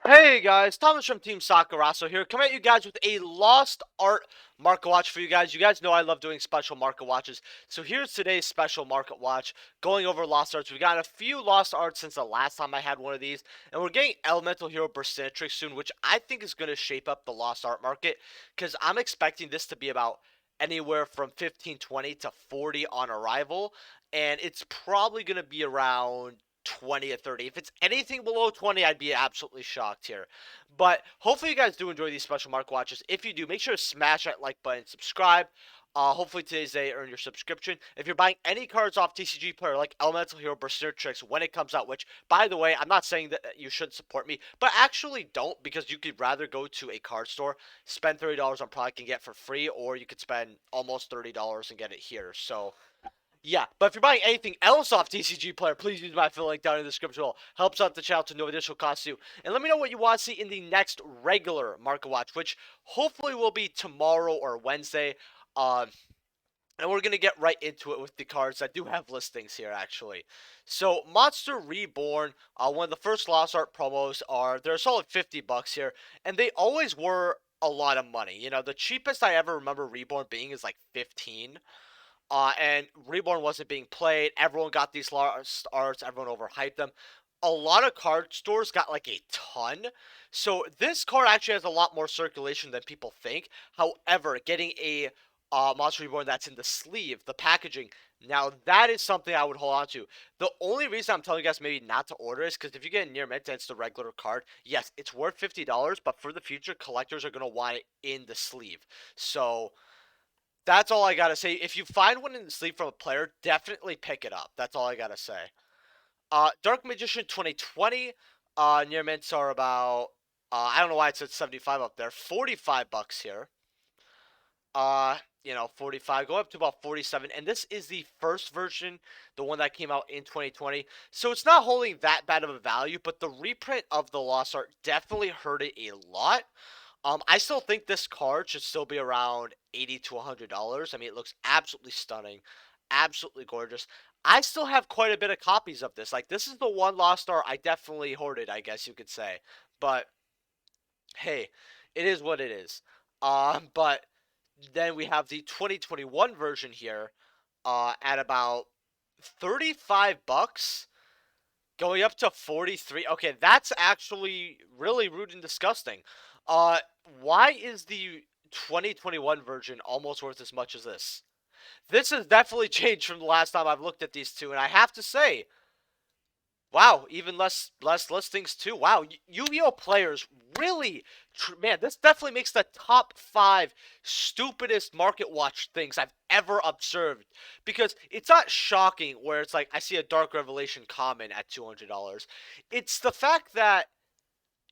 Hey guys, Thomas from Team Sakurasso here, coming at you guys with a Lost Art market watch for you guys. You guys know I love doing special market watches, so here's today's special market watch, going over Lost Arts. We got a few Lost Arts since the last time I had one of these, and we're getting Elemental Hero Bersertrix soon, which I think is going to shape up the Lost Art market, because I'm expecting this to be about anywhere from 1520 to 40 on arrival, and it's probably going to be around 20 or 30. If it's anything below 20, I'd be absolutely shocked here. But hopefully you guys do enjoy these special market watches. If you do, make sure to smash that like button, subscribe. Hopefully today's day earn your subscription. If you're buying any cards off TCG Player like Elemental Hero Bersertrix when it comes out, which, by the way, I'm not saying that you should support me, but actually don't, because you could rather go to a card store, spend $30 on product and get it for free, or you could spend almost $30 and get it here. So yeah, but if you're buying anything else off TCG Player, please use my affiliate link down in the description below. Helps out the channel to no additional cost to you. And let me know what you want to see in the next regular market watch, which hopefully will be tomorrow or Wednesday. Um, and we're going to get right into it with the cards. I do have listings here, actually. So, Monster Reborn, one of the first Lost Art promos they're a solid 50 bucks here. And they always were a lot of money. You know, the cheapest I ever remember Reborn being is like 15. And Reborn wasn't being played. Everyone got these Lost Arts. Everyone overhyped them. A lot of card stores got like a ton. So this card actually has a lot more circulation than people think. However, getting a Monster Reborn that's in the sleeve, the packaging, now that is something I would hold on to. The only reason I'm telling you guys maybe not to order is because if you get a near mint and it's the regular card, yes, it's worth $50, but for the future, collectors are going to want it in the sleeve. So that's all I gotta say. If you find one in the sleeve from a player, definitely pick it up. That's all I gotta say. Dark Magician 2020. Near mints are about. I don't know why it said 75 up there. 45 bucks here. 45. Go up to about 47. And this is the first version, the one that came out in 2020. So it's not holding that bad of a value, but the reprint of the Lost Art definitely hurt it a lot. I still think this card should still be around $80 to $100. I mean, it looks absolutely stunning, absolutely gorgeous. I still have quite a bit of copies of this. Like, this is the one Lost Art I definitely hoarded, I guess you could say. But hey, it is what it is. But then we have the 2021 version here, at about 35 bucks, going up to 43. Okay, that's actually really rude and disgusting. Uh, why is the 2021 version almost worth as much as this? This has definitely changed from the last time I've looked at these two, and I have to say, wow, even less listings too. Wow, Yu-Gi-Oh players really, man, this definitely makes the top 5 stupidest market watch things I've ever observed. Because it's not shocking where it's like I see a Dark Revelation common at $200. It's the fact that,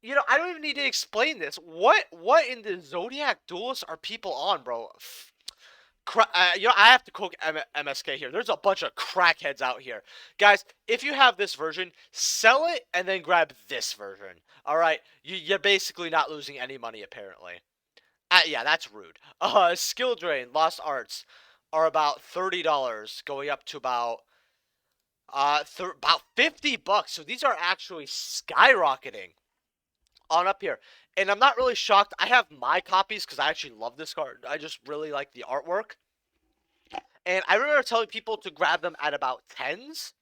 I don't even need to explain this. What in the Zodiac Duelist are people on, bro? I have to quote MSK here. There's a bunch of crackheads out here, guys. If you have this version, sell it and then grab this version. All right, you're basically not losing any money apparently. Yeah, that's rude. Skill Drain Lost Arts are about $30, going up to about 50 bucks. So these are actually skyrocketing on up here. And I'm not really shocked. I have my copies because I actually love this card. I just really like the artwork. And I remember telling people to grab them at about 10s.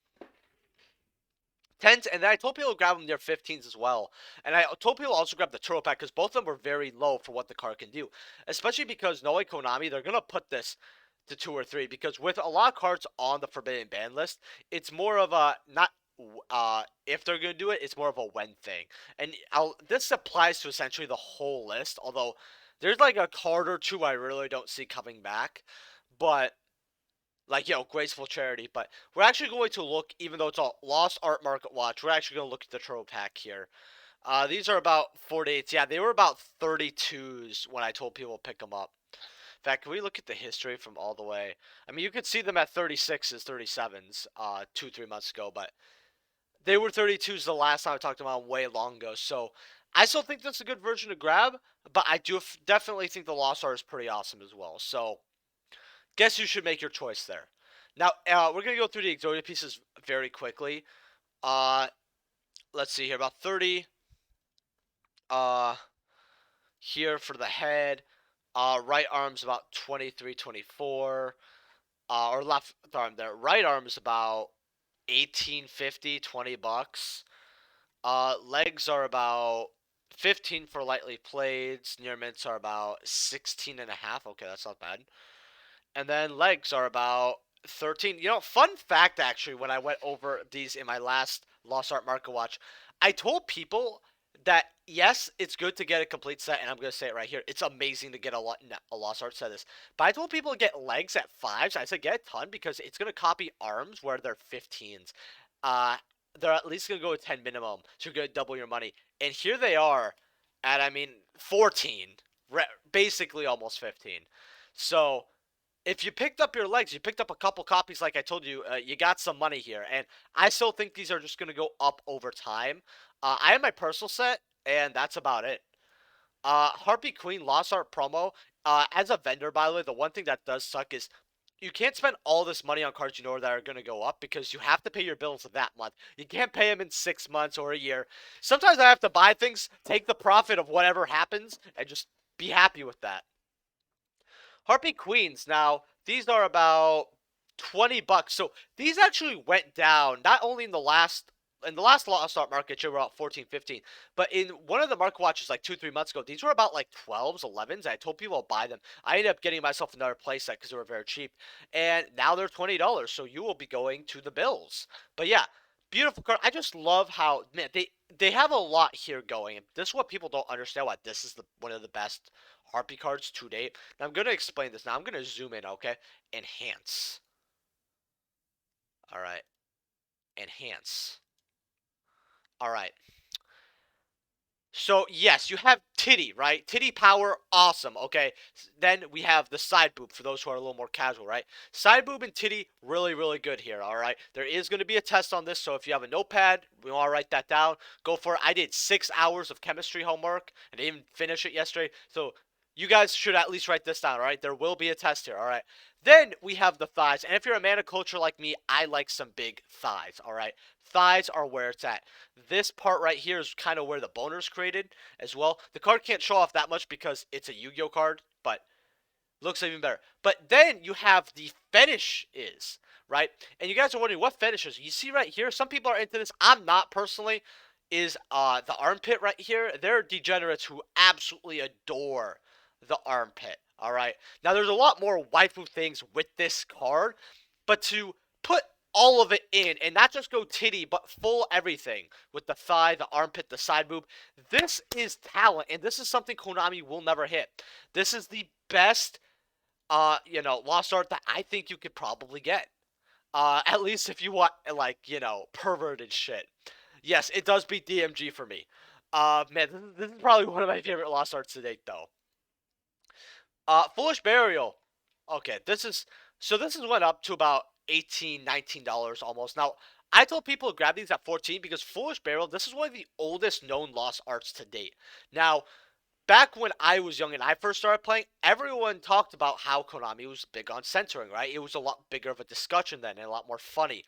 10s, and then I told people to grab them near 15s as well. And I told people also grab the Turtle Pack because both of them were very low for what the card can do. Especially because Noe Konami, they're going to put this to 2 or 3. Because with a lot of cards on the Forbidden Ban list, it's more of a, not if they're going to do it, it's more of a when thing. And this applies to essentially the whole list. Although, there's like a card or two I really don't see coming back. But like, graceful charity. But we're actually going to look, even though it's a Lost Art Market watch, we're actually going to look at the Turtle Pack here. These are about 48s. Yeah, they were about 32s when I told people to pick them up. In fact, can we look at the history from all the way? I mean, you could see them at 36s, 37s, 2, 3 months ago, but they were 32s the last time I talked about them way long ago. So I still think that's a good version to grab, but I do definitely think the Lost Art is pretty awesome as well. So guess you should make your choice there. Now, we're going to go through the Exodia pieces very quickly. Uh, let's see here, about 30. Uh, here for the head, right arm's about 23, 24. Or left arm there. Right arm is about 18.50, $20. Legs are about 15 for lightly played. Near mints are about 16 and a half. Okay, that's not bad. And then legs are about 13. You know, fun fact actually, when I went over these in my last Lost Art Market Watch, I told people that yes, it's good to get a complete set, and I'm gonna say it right here. It's amazing to get a Lost Art set. This, but I told people to get legs at fives. I said get a ton because it's gonna copy arms where they're 15s. Uh, they're at least gonna go with 10 minimum, so you're gonna double your money. And here they are, at I mean 14, basically almost 15. So if you picked up your legs, you picked up a couple copies, like I told you, you got some money here. And I still think these are just going to go up over time. I have my personal set, and that's about it. Harpy Queen Lost Art promo. As a vendor, by the way, the one thing that does suck is you can't spend all this money on cards you know that are going to go up because you have to pay your bills that month. You can't pay them in 6 months or a year. Sometimes I have to buy things, take the profit of whatever happens, and just be happy with that. Harpy Queens. Now, these are about $20. So these actually went down not only in the last Lost Art market, they were about 14, 15. But in one of the market watches like 2, 3 months ago, these were about like 12s, 11s. I told people to buy them. I ended up getting myself another playset because they were very cheap. And now they're $20. So you will be going to the bills. But yeah, beautiful card. I just love how, man, they have a lot here going. This is what people don't understand, why this is one of the best Harpy cards to date. Now I'm gonna explain this. Now I'm gonna zoom in, okay? Enhance. All right. Enhance. All right. So yes, you have titty, right? Titty power, awesome. Okay. Then we have the side boob for those who are a little more casual, right? Side boob and titty, really, really good here. All right. There is going to be a test on this, so if you have a notepad, we want to write that down. Go for it. I did 6 hours of chemistry homework and didn't even finish it yesterday, so you guys should at least write this down. All right. There will be a test here. All right. Then we have the thighs, and if you're a man of culture like me, I like some big thighs. All right. Thighs are where it's at. This part right here is kind of where the boner's created as well. The card can't show off that much because it's a Yu-Gi-Oh card, but looks even better. But then you have the fetish is, right? And you guys are wondering what fetish is. You see right here, some people are into this. I'm not personally. Is the armpit right here. There are degenerates who absolutely adore the armpit. All right. Now there's a lot more waifu things with this card, but to put all of it in and not just go titty, but full everything with the thigh, the armpit, the side boob. This is talent, and this is something Konami will never hit. This is the best, lost art that I think you could probably get. At least if you want, like, perverted shit. Yes, it does beat DMG for me. Man, this is probably one of my favorite lost arts to date, though. Foolish Burial. Okay, this is went up to about 18, $19 almost. Now, I told people to grab these at 14 because Foolish Burial, this is one of the oldest known lost arts to date. Now, back when I was young and I first started playing, everyone talked about how Konami was big on censoring, right? It was a lot bigger of a discussion then and a lot more funny.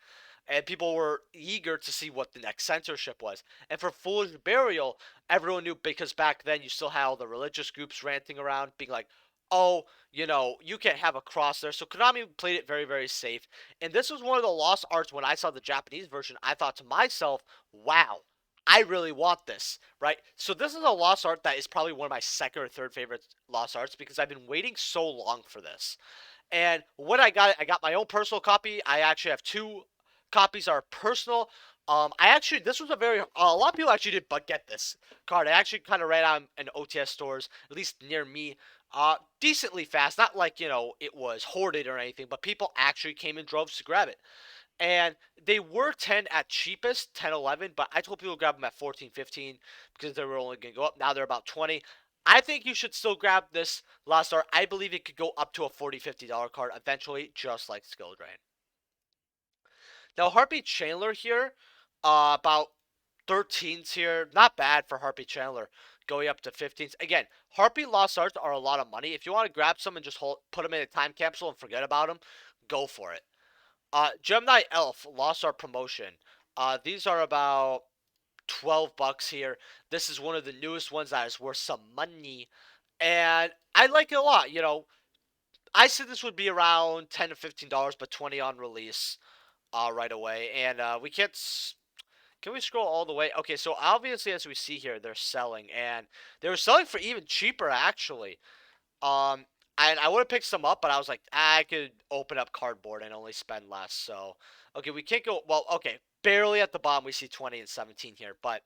And people were eager to see what the next censorship was. And for Foolish Burial, everyone knew because back then you still had all the religious groups ranting around, being like, oh, you can't have a cross there. So Konami played it very, very safe. And this was one of the lost arts when I saw the Japanese version. I thought to myself, wow, I really want this, right? So this is a lost art that is probably one of my second or third favorite lost arts because I've been waiting so long for this. And when I got my own personal copy. I actually have two copies that are personal. This was a lot of people actually did but get this card. I actually kind of ran out in OTS stores, at least near me, decently fast. Not like, it was hoarded or anything, but people actually came in droves to grab it. And they were 10 at cheapest, 10, 11, but I told people to grab them at 14, 15 because they were only going to go up. Now they're about 20. I think you should still grab this Lost Art. I believe it could go up to a $40, $50 card eventually, just like Skill Drain. Now, Harpy Chandler here, about 13s here. Not bad for Harpy Chandler, going up to 15s. Again, Harpy Lost Arts are a lot of money. If you want to grab some and just put them in a time capsule and forget about them, go for it. Gemini Elf Lost Art promotion. These are about $12 here. This is one of the newest ones that is worth some money, and I like it a lot. I said this would be around $10 to $15, but 20 on release, right away. And we can't. Can we scroll all the way? Okay, so obviously, as we see here, they're selling, and they were selling for even cheaper actually. Um, and I would have picked some up, but I was like, I could open up cardboard and only spend less. So, okay, we can't go. Well, okay, barely at the bottom we see 20 and 17 here, but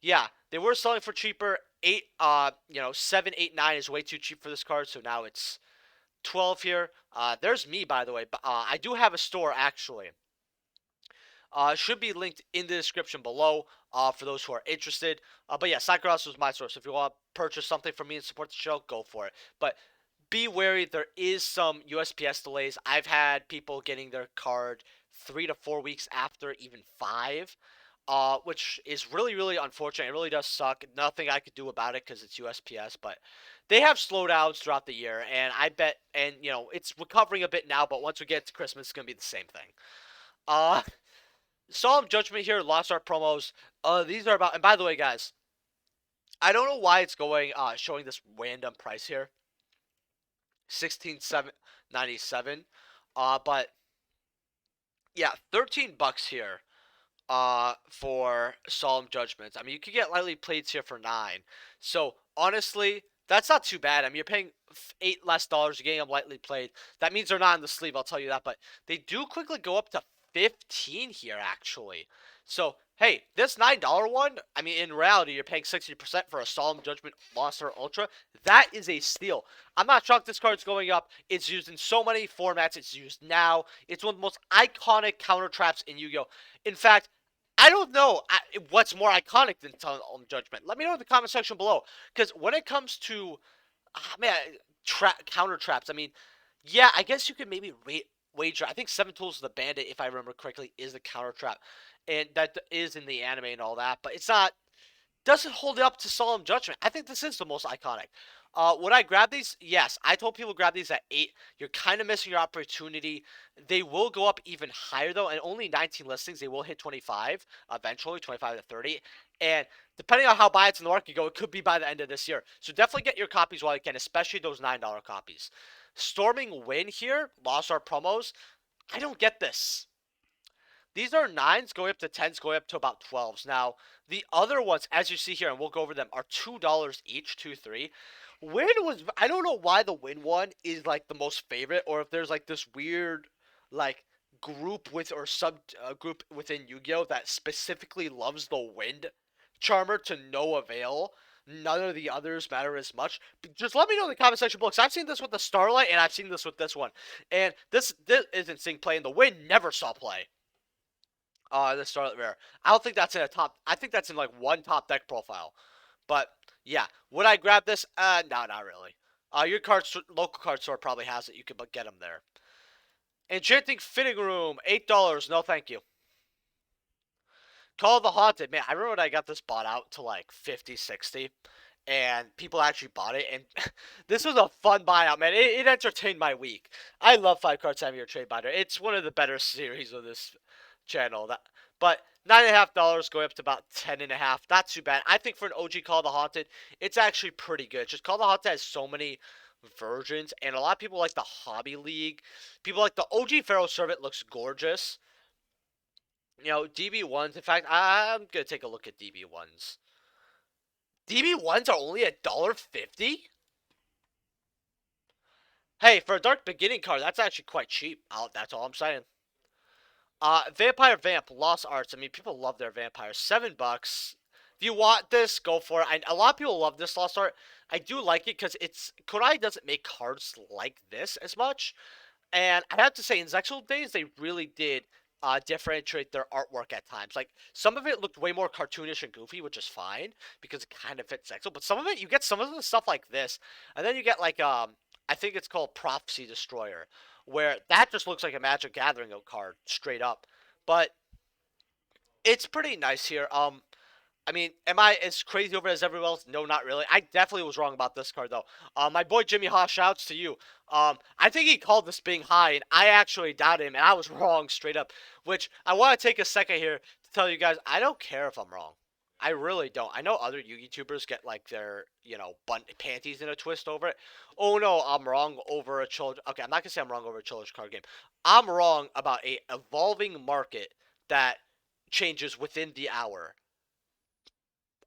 yeah, they were selling for cheaper. 7, 8, 9 is way too cheap for this card, so now it's 12 here. There's me, by the way. I do have a store actually. Should be linked in the description below for those who are interested. But yeah, Sakuras was my source. If you want to purchase something from me and support the show, go for it. But be wary, there is some USPS delays. I've had people getting their card 3 to 4 weeks after, even 5. Which is really, really unfortunate. It really does suck. Nothing I could do about it because it's USPS, but they have slowdowns throughout the year, and I bet, and it's recovering a bit now. But once we get to Christmas, it's gonna be the same thing. Uh, Solemn Judgment here, Lost Art promos. These are about, and by the way, guys, I don't know why it's showing this random price here, 16,797. But yeah, $13 here. For Solemn Judgments. I mean, you could get lightly plates here for 9. So honestly, that's not too bad. I mean, you're paying $8 less, you're getting them lightly played. That means they're not in the sleeve, I'll tell you that. But they do quickly go up to 15 here, actually. So hey, this $9 one, I mean, in reality, you're paying 60% for a Solemn Judgment Monster Ultra. That is a steal. I'm not shocked this card's going up. It's used in so many formats. It's used now. It's one of the most iconic counter traps in Yu-Gi-Oh! In fact, I don't know what's more iconic than Solemn Judgment. Let me know in the comment section below. Because when it comes to, man, counter traps, I mean, yeah, I guess you could maybe wager. I think Seven Tools of the Bandit, if I remember correctly, is the counter trap, and that is in the anime and all that. But it's not, doesn't hold up to Solemn Judgment. I think this is the most iconic. Would I grab these? Yes. I told people grab these at 8. You're kind of missing your opportunity. They will go up even higher, though, and only 19 listings. They will hit 25 eventually, 25 to 30. And depending on how buyouts in the market go, it could be by the end of this year. So definitely get your copies while you can, especially those $9 copies. Storming Wind here, Lost Art promos. I don't get this. These are 9s going up to 10s, going up to about 12s. Now, the other ones, as you see here, and we'll go over them, are $2 each, 2, 3. Win was, I don't know why the Win one is like the most favorite, or if there's like this weird, like, group with, or sub group within Yu-Gi-Oh! That specifically loves the Wind Charmer to no avail. None of the others matter as much. But just let me know in the comment section below, because I've seen this with the Starlight, and I've seen this with this one. And this isn't seeing play, and the Wind never saw play. The Starlight Rare. I don't think that's in a top. I think that's in like one top deck profile. But yeah, would I grab this? No, not really. Your local card store probably has it. You could get them there. Enchanting Fitting Room, $8. No, thank you. Call of the Haunted. Man, I remember when I got this bought out to like 50, 60. And people actually bought it. And this was a fun buyout, man. It entertained my week. I love 5 card time your trade binder. It's one of the better series of this channel. But $9.50 going up to about 10.5. Not too bad. I think for an OG Call of the Haunted, it's actually pretty good. Just Call of the Haunted has so many versions, and a lot of people like the Hobby League. People like the OG Pharaoh Servant, looks gorgeous. DB1s. In fact, I'm gonna take a look at DB1s. DB1s are only $1.50. Hey, for a Dark Beginning card, that's actually quite cheap. That's all I'm saying. Vampire Vamp, Lost Arts. I mean, people love their vampires. $7. If you want this, go for it. A lot of people love this Lost Art. I do like it because Kodai doesn't make cards like this as much. And I have to say, in Zexal days, they really did differentiate their artwork at times. Like, some of it looked way more cartoonish and goofy, which is fine, because it kind of fits Zexal. But some of it, you get some of the stuff like this. And then you get, like, I think it's called Prophecy Destroyer, where that just looks like a Magic Gathering card, straight up. But it's pretty nice here. I mean, am I as crazy over it as everyone else? No, not really. I definitely was wrong about this card, though. My boy Jimmy Haas, shouts to you. I think he called this being high, and I actually doubted him, and I was wrong straight up. Which, I want to take a second here to tell you guys, I don't care if I'm wrong. I really don't. I know other YouTubers get like their, panties in a twist over it. Oh no, I'm wrong over a children. Okay, I'm not gonna say I'm wrong over a children's card game. I'm wrong about a evolving market that changes within the hour.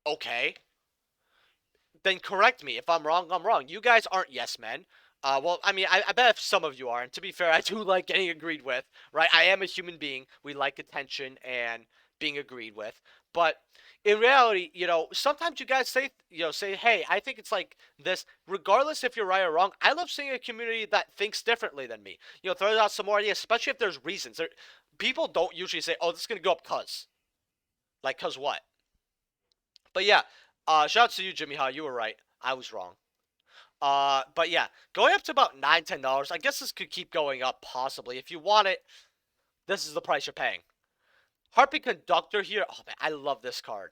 Okay, then correct me. If I'm wrong, I'm wrong. You guys aren't yes men. Well, I mean, I bet if some of you are, and to be fair, I do like getting agreed with, right? I am a human being. We like attention and being agreed with. But in reality, sometimes you guys say, hey, I think it's like this. Regardless if you're right or wrong, I love seeing a community that thinks differently than me. Throws out some more ideas, especially if there's reasons. People don't usually say, oh, this is going to go up cuz. Like, cuz what? But yeah, shout out to you, Jimmy Ha. You were right. I was wrong. But yeah, going up to about $9, $10. I guess this could keep going up possibly. If you want it, this is the price you're paying. Harpy Conductor here. Oh man, I love this card.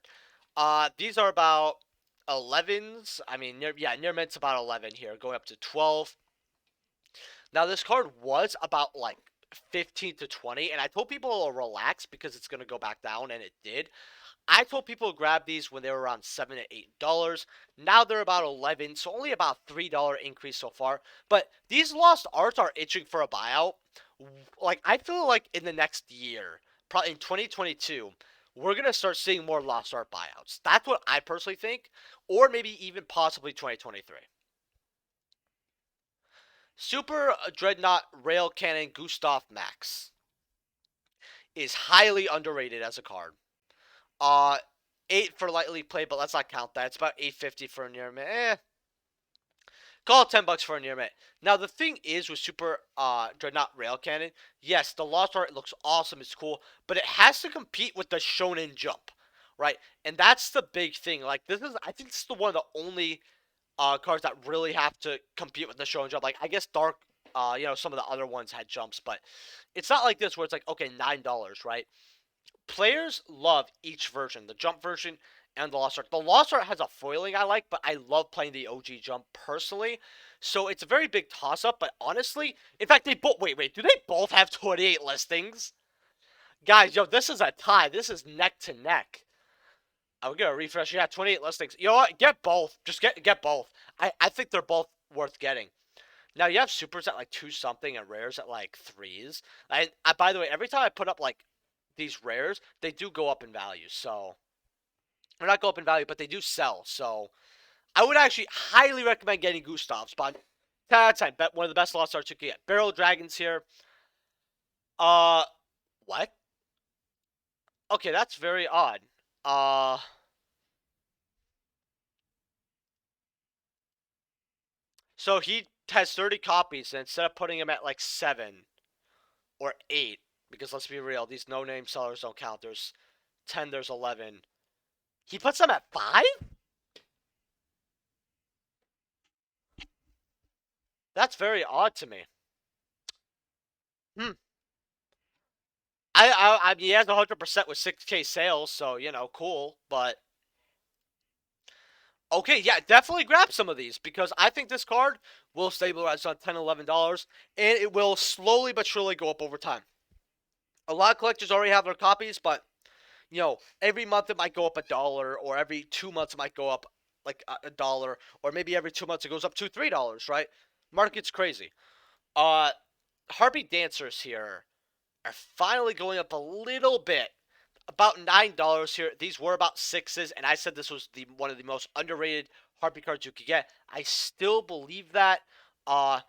These are about 11s. I mean, near mint's about 11 here, going up to 12. Now this card was about like 15 to 20, and I told people to relax because it's gonna go back down, and it did. I told people to grab these when they were around $7 to $8. Now they're about 11, so only about $3 increase so far. But these lost arts are itching for a buyout. Like I feel like in the next year, probably in 2022, we're gonna start seeing more lost art buyouts. That's what I personally think, or maybe even possibly 2023. Super Dreadnought Rail Cannon Gustav Max is highly underrated as a card. Uh, 8 for lightly played, but let's not count that. It's about 850 for a near mint. Call it $10 for a near mint. Now the thing is with Super Dreadnought Rail Cannon, yes, the lost art looks awesome, it's cool, but it has to compete with the Shonen Jump, right? And that's the big thing. Like I think this is the one of the only cards that really have to compete with the Shonen Jump. Like I guess Dark, some of the other ones had jumps, but it's not like this where it's like okay $9, right? Players love each version, the jump version and the lost art. The lost art has a foiling I like, but I love playing the OG jump personally. So it's a very big toss up. But honestly, in fact, they both wait. Do they both have 28 listings? Guys, yo, this is a tie. This is neck to neck. I'm gonna refresh. Yeah, 28 listings. You know what? Get both. Just get both. I think they're both worth getting. Now you have supers at like 2 something and rares at like 3s. By the way, every time I put up like these rares, they do go up in value. So they're not go up in value, but they do sell. So I would actually highly recommend getting Gustav's. But 10 out of 10, bet one of the best lost arts you can get. Barrel Dragons here. Uh, what? Okay, that's very odd. Uh, so he has 30 copies, and instead of putting him at like 7 or 8, because let's be real, these no-name sellers don't count. There's 10, there's 11. He puts them at 5? That's very odd to me. Hmm. I mean, he has 100% with 6K sales, so cool. But okay, yeah, definitely grab some of these because I think this card will stabilize on $10, $11, and it will slowly but surely go up over time. A lot of collectors already have their copies, but every month it might go up $1, or every 2 months it might go up like $1, or maybe every 2 months it goes up $2, $3, right? Market's crazy. Uh, Harpy Dancers here are finally going up a little bit. About $9 here. These were about 6s, and I said this was one of the most underrated Harpy cards you could get. I still believe that. Uh,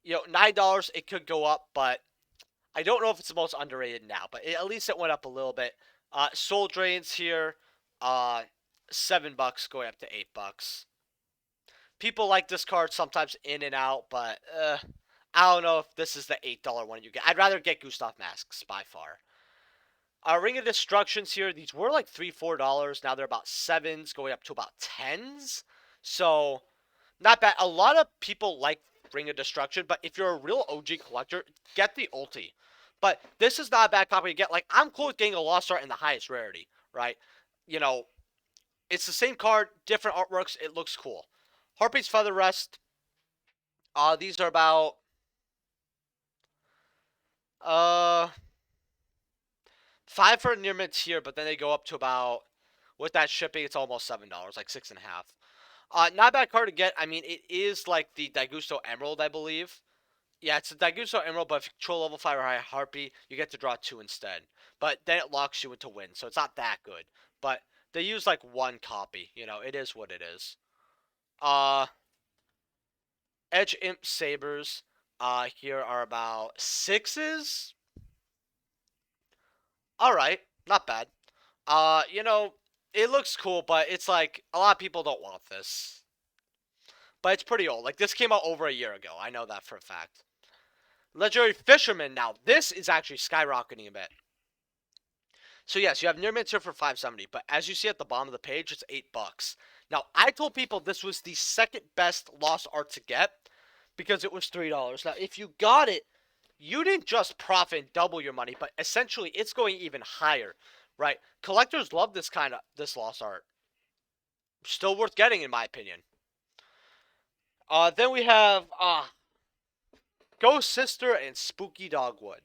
$9 it could go up, but I don't know if it's the most underrated now. But at least it went up a little bit. Soul Drains here, uh, $7 going up to $8. People like this card sometimes in and out, but I don't know if this is the $8 one you get. I'd rather get Gustav Masks by far. Ring of Destructions here. These were like $3, $4. Now they're about 7s, going up to about 10s. So not bad. A lot of people like Ring of Destruction, but if you're a real OG collector, get the ulti. But this is not a bad copy to get. Like I'm cool with getting a Lost Art in the highest rarity, right? You know, it's the same card, different artworks. It looks cool. Harpy's Feather Rest. These are about uh 5 for near mints here, but then they go up to about With that shipping, it's almost $7, like 6.5. Not a bad card to get. I mean, it is like the Daigusto Emerald, I believe. Yeah, it's a Daigusto Emerald, but if you control level 5 or higher Harpy, you get to draw 2 instead. But then it locks you into win, so it's not that good. But they use like one copy. You know, it is what it is. Uh, Edge Imp Sabers. Here are about sixes. All right, not bad. You know, it looks cool, but it's like a lot of people don't want this. But it's pretty old. Like this came out over a year ago. I know that for a fact. Legendary Fisherman. Now this is actually skyrocketing a bit. So yes, you have near mint here for 570, but as you see at the bottom of the page, it's $8. Now I told people this was the second best lost art to get because it was $3. Now if you got it, you didn't just profit and double your money, but essentially it's going even higher, right? Collectors love this lost art. Still worth getting in my opinion. Then we have Ghost Sister and Spooky Dogwood.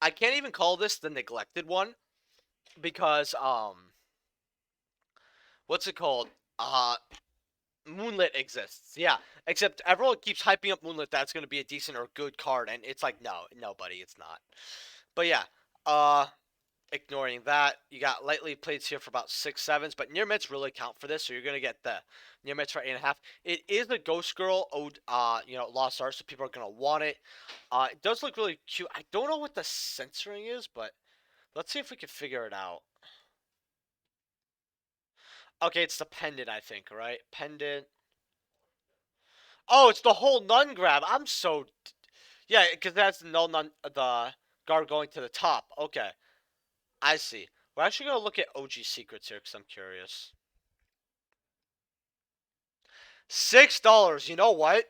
I can't even call this the neglected one because what's it called? Moonlit exists. Yeah, except everyone keeps hyping up Moonlit. That's going to be a decent or good card, and it's like no, buddy, it's not. But yeah, ignoring that, you got lightly plates here for about 6/7s, but near mitts really count for this, so you're gonna get the near mitts for 8.5. It is a Ghost Girl ode, lost art, so people are gonna want it. It does look really cute. I don't know what the censoring is, but let's see if we can figure it out. Okay, it's the pendant, I think, right? Pendant. Oh, it's the whole nun grab. I'm so, yeah, because that's the nun, the guard going to the top. Okay. I see. We're actually going to look at OG secrets here because I'm curious. $6. You know what?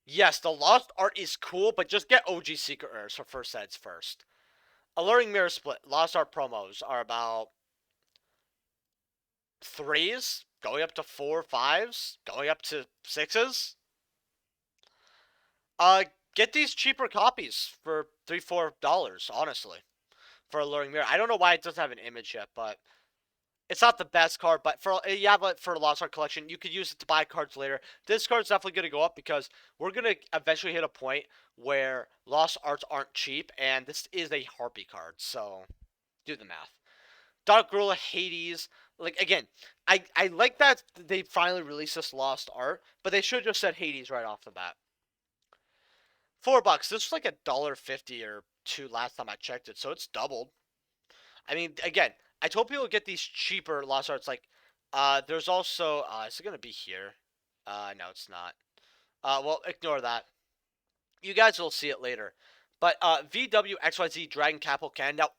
Yes, the lost art is cool, but just get OG secret rares for first sets first. Alluring Mirror Split. Lost art promos are about 3s, going up to 4, 5s, going up to 6s. Get these cheaper copies for $3, $4, honestly, for Alluring Mirror. I don't know why it doesn't have an image yet, but it's not the best card, but for a Lost Art collection, you could use it to buy cards later. This card's definitely going to go up because we're going to eventually hit a point where Lost Arts aren't cheap, and this is a Harpy card, so do the math. Dark Gorilla, Hades, like, again, I like that they finally released this Lost Art, but they should have just said Hades right off the bat. $4. This was like $1.50 or $2 last time I checked it, so it's doubled. I mean, again, I told people to get these cheaper Lost Arts. Like, there's also, is it gonna be here? No, it's not. Well, ignore that. You guys will see it later. But VWXYZ Dragon Capital Can. Now,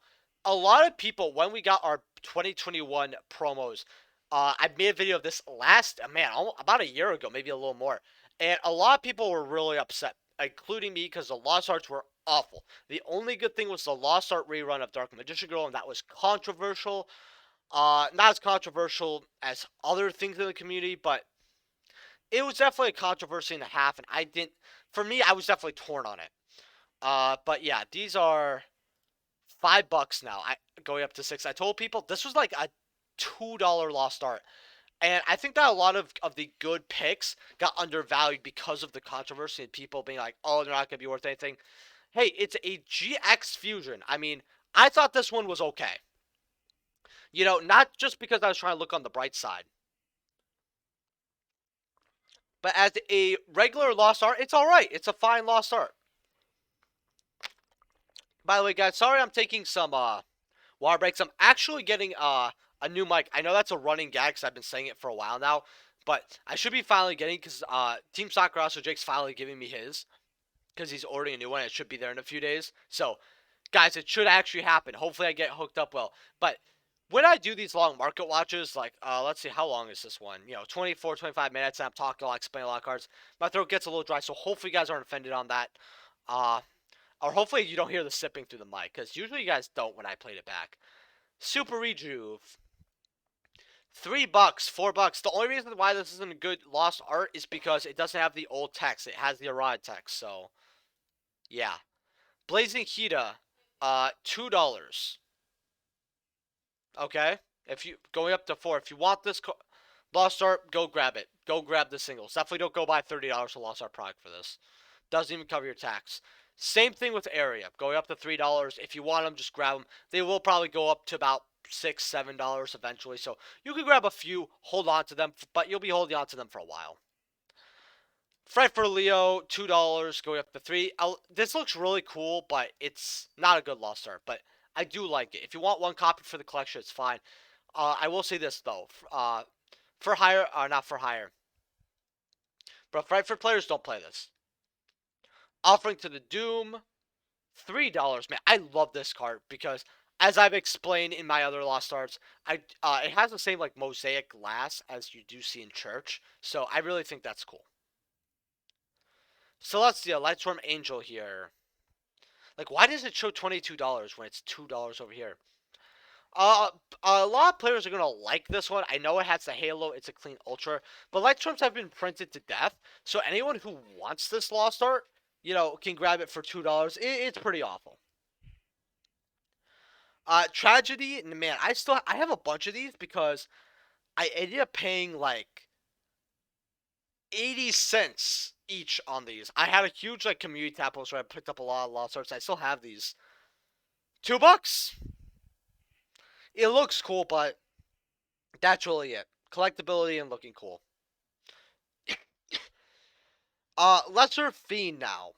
a lot of people, when we got our 2021 promos, I made a video of this about a year ago, maybe a little more, and a lot of people were really upset, including me, because the Lost Arts were awful. The only good thing was the Lost Art rerun of Dark Magician Girl, and that was controversial. Not as controversial as other things in the community, but it was definitely a controversy and a half, and for me, I was definitely torn on it. But yeah, these are $5 now. Going up to 6. I told people this was like a $2 Lost Art. And I think that a lot of the good picks got undervalued because of the controversy and people being like, oh, they're not going to be worth anything. Hey, it's a GX Fusion. I mean, I thought this one was okay. You know, not just because I was trying to look on the bright side. But as a regular Lost Art, it's alright. It's a fine Lost Art. By the way, guys, sorry I'm taking some water breaks. I'm actually getting a new mic. I know that's a running gag because I've been saying it for a while now. But I should be finally getting, because Team Sakurazo Jake's finally giving me his. Because he's ordering a new one. It should be there in a few days. So, guys, it should actually happen. Hopefully I get hooked up well. But when I do these long market watches, like, let's see, how long is this one? 24, 25 minutes, and I'm talking a lot, explaining a lot of cards. My throat gets a little dry, so hopefully you guys aren't offended on that. Or hopefully you don't hear the sipping through the mic, because usually you guys don't when I played it back. Super Rejuve. $3, $4. The only reason why this isn't a good Lost Art is because it doesn't have the old text. It has the errata text, so yeah. Blazing Hita. $2. Okay, if you going up to 4. If you want this Lost Art, go grab it. Go grab the singles. Definitely don't go buy $30 for Lost Art product for this. Doesn't even cover your tax. Same thing with Area. Going up to $3. If you want them, just grab them. They will probably go up to about $6, $7 eventually. So you can grab a few, hold on to them, but you'll be holding on to them for a while. Fright for Leo, $2, going up to 3. This looks really cool, but it's not a good Lost Art. But I do like it. If you want one copy for the collection, it's fine. I will say this though. For hire, not for hire. But Fright for players, don't play this. Offering to the Doom, $3. Man, I love this card because, as I've explained in my other Lost Arts, it has the same like mosaic glass as you do see in church. So I really think that's cool. Celestia, Lightstorm Angel here. Like, why does it show $22 when it's $2 over here? A lot of players are gonna like this one. I know it has the Halo, it's a clean Ultra, but Lightstorms have been printed to death. So anyone who wants this Lost Art, can grab it for $2. It's pretty awful. Tragedy, man, I have a bunch of these because I ended up paying like 80 cents each on these. I had a huge like community tab post where I picked up a lot of Lost Arts. I still have these. $2. It looks cool, but that's really it. Collectability and looking cool. Lesser Fiend now.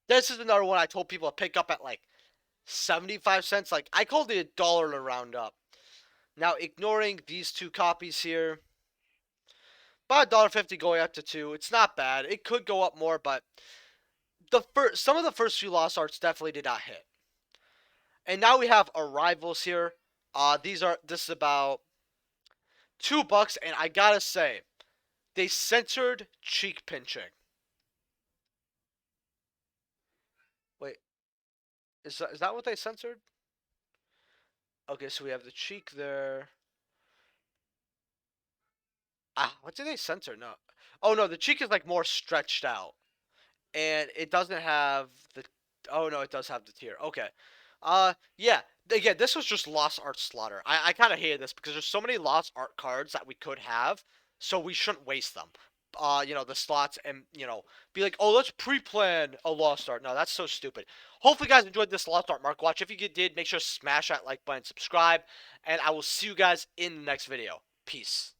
This is another one I told people to pick up at like 75 cents. Like, I called it $1 to round up. Now, ignoring these two copies here, about $1.50 going up to 2. It's not bad. It could go up more, but some of the first few Lost Arts definitely did not hit. And now we have Arrivals here. This is about $2, and I gotta say, they censored cheek pinching. Wait, is that what they censored? Okay, so we have the cheek there. What did they censor? No. Oh no, the cheek is like more stretched out, and it doesn't have the. Oh no, it does have the tear. Okay. Yeah. Again, this was just Lost Art slaughter. I kind of hated this because there's so many Lost Art cards that we could have, so we shouldn't waste them. The slots and, be like, oh, let's pre-plan a Lost Art. No, that's so stupid. Hopefully, you guys enjoyed this Lost Art Mark Watch. If you did, make sure to smash that like button, subscribe, and I will see you guys in the next video. Peace.